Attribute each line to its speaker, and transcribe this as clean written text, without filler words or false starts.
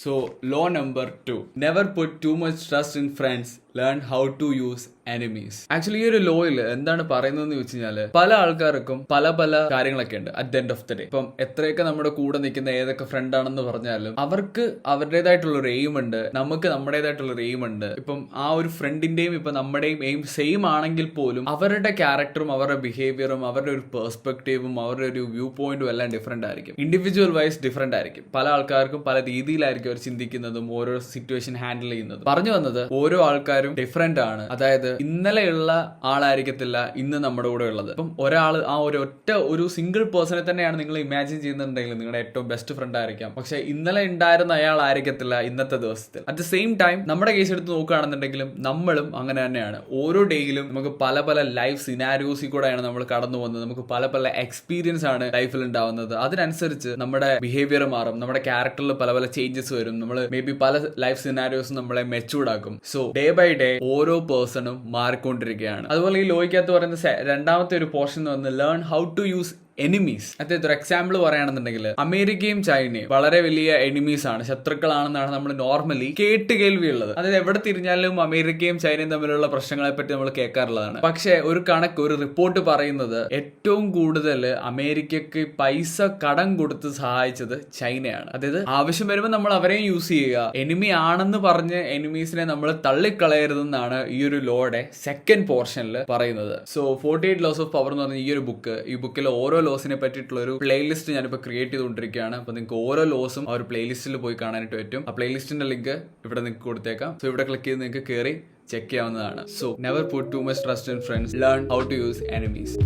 Speaker 1: So, law number 2. Never put too much trust in friends. Learn how to use enemies. Actually ഈ ഒരു ലോയിൽ എന്താണ് പറയുന്നതെന്ന് വെച്ച് കഴിഞ്ഞാൽ പല ആൾക്കാർക്കും പല കാര്യങ്ങളൊക്കെ ഉണ്ട് at the end of the day. ഇപ്പം എത്രയൊക്കെ നമ്മുടെ കൂടെ നിൽക്കുന്ന ഏതൊക്കെ ഫ്രണ്ട് ആണെന്ന് പറഞ്ഞാലും അവർക്ക് അവരുടേതായിട്ടുള്ള ഒരു എയിം ഉണ്ട്, നമുക്ക് നമ്മുടേതായിട്ടുള്ള ഒരു എയിം ഉണ്ട്. ഇപ്പം ആ ഒരു ഫ്രണ്ടിന്റെയും ഇപ്പം നമ്മുടെയും എയിം സെയിം ആണെങ്കിൽ പോലും അവരുടെ ക്യാരക്ടറും അവരുടെ ബിഹേവിയറും അവരുടെ ഒരു പെർസ്പെക്റ്റീവും അവരുടെ ഒരു വ്യൂ പോയിന്റും എല്ലാം ഡിഫറെന്റ് ആയിരിക്കും. ഇൻഡിവിജ്വൽ വൈസ് ഡിഫറെന്റ് ആയിരിക്കും. പല ആൾക്കാർക്കും പല രീതിയിലായിരിക്കും അവർ ചിന്തിക്കുന്നതും ഓരോ സിറ്റുവേഷൻ ഹാൻഡിൽ ചെയ്യുന്നതും. പറഞ്ഞു വന്നത് ഓരോ ആൾക്കാരും ഡിഫറെന്റ് ആണ്. അതായത് ഇന്നലെയുള്ള ആളായിരിക്കത്തില്ല ഇന്ന് നമ്മുടെ കൂടെ ഉള്ളത്. അപ്പം ഒരാൾ ആ ഒരു സിംഗിൾ പേഴ്സണെ തന്നെയാണ് നിങ്ങൾ ഇമാജിൻ ചെയ്യുന്നുണ്ടെങ്കിൽ നിങ്ങളുടെ ഏറ്റവും ബെസ്റ്റ് ഫ്രണ്ട് ആയിരിക്കാം. പക്ഷെ ഇന്നലെ ഉണ്ടായിരുന്ന അയാൾ ആയിരിക്കത്തില്ല ഇന്നത്തെ ദിവസത്തിൽ. അറ്റ് ദ സെയിം ടൈം നമ്മുടെ കേസ് എടുത്ത് നോക്കുകയാണെന്നുണ്ടെങ്കിലും നമ്മളും അങ്ങനെ തന്നെയാണ്. ഓരോ ഡേയിലും നമുക്ക് പല ലൈഫ് സിനാരിയോസിൽ കൂടെയാണ് നമ്മൾ കടന്നു പോകുന്നത്. നമുക്ക് പല എക്സ്പീരിയൻസ് ആണ് ലൈഫിൽ ഉണ്ടാവുന്നത്. അതിനനുസരിച്ച് നമ്മുടെ ബിഹേവിയർ മാറും, നമ്മുടെ ക്യാരക്ടറിൽ പല ചേഞ്ചസ് വരും. നമ്മൾ മേ ബി പല ലൈഫ് സിനാരിയോസും നമ്മളെ മെച്ചൂർഡ് ആക്കും. സോ ഡേ ബൈ ഡേ ഓരോ പേഴ്സണും മാറിക്കൊണ്ടിരിക്കുകയാണ്. അതുപോലെ ഈ ലോയ്ക്കകത്ത് പറയുന്ന രണ്ടാമത്തെ ഒരു പോർഷൻ എന്ന് പറഞ്ഞാൽ learn how to use enemies. അതായത് ഒരു എക്സാമ്പിൾ പറയുകയാണെന്നുണ്ടെങ്കിൽ അമേരിക്കയും ചൈനയും വളരെ വലിയ എനിമീസ് ആണ്, ശത്രുക്കളാണെന്നാണ് നമ്മൾ നോർമലി കേൾവിയുള്ളത്. അതായത് എവിടെ തിരിഞ്ഞാലും അമേരിക്കയും ചൈനയും തമ്മിലുള്ള പ്രശ്നങ്ങളെ പറ്റി നമ്മൾ കേൾക്കാറുള്ളതാണ്. പക്ഷെ ഒരു റിപ്പോർട്ട് പറയുന്നത് ഏറ്റവും കൂടുതൽ അമേരിക്കക്ക് പൈസ കടം കൊടുത്ത് സഹായിച്ചത് ചൈനയാണ്. അതായത് ആവശ്യം വരുമ്പോൾ നമ്മൾ അവരെയും യൂസ് ചെയ്യുക, എനിമി ആണെന്ന് പറഞ്ഞ് എനിമീസിനെ നമ്മൾ തള്ളിക്കളയരുതെന്നാണ് ഈ ഒരു ലോയുടെ സെക്കൻഡ് പോർഷനിൽ പറയുന്നത്. സോ 48 Laws of Power എന്ന് പറഞ്ഞ ഈ ബുക്കിൽ ഓരോ ലോസിനെ പറ്റിയിട്ടുള്ള ഒരു പ്ലേലിസ്റ്റ് ഞാനിപ്പോൾ ക്രിയേറ്റ് ചെയ്തുകൊണ്ടിരിക്കുകയാണ്. അപ്പോൾ നിങ്ങൾക്ക് ഓരോ ലോസും ആ ഒരു പ്ലേലിസ്റ്റിൽ പോയി കാണാനായിട്ട് പറ്റും. ആ പ്ലേലിസ്റ്റിന്റെ ലിങ്ക് ഇവിടെ നിങ്ങൾക്ക് കൊടുത്തേക്കാം. സോ ഇവിടെ ക്ലിക്ക് ചെയ്ത് നിങ്ങൾക്ക് കയറി ചെക്ക് ചെയ്യാവുന്നതാണ്. So never put too much trust in friends, learn how to use enemies.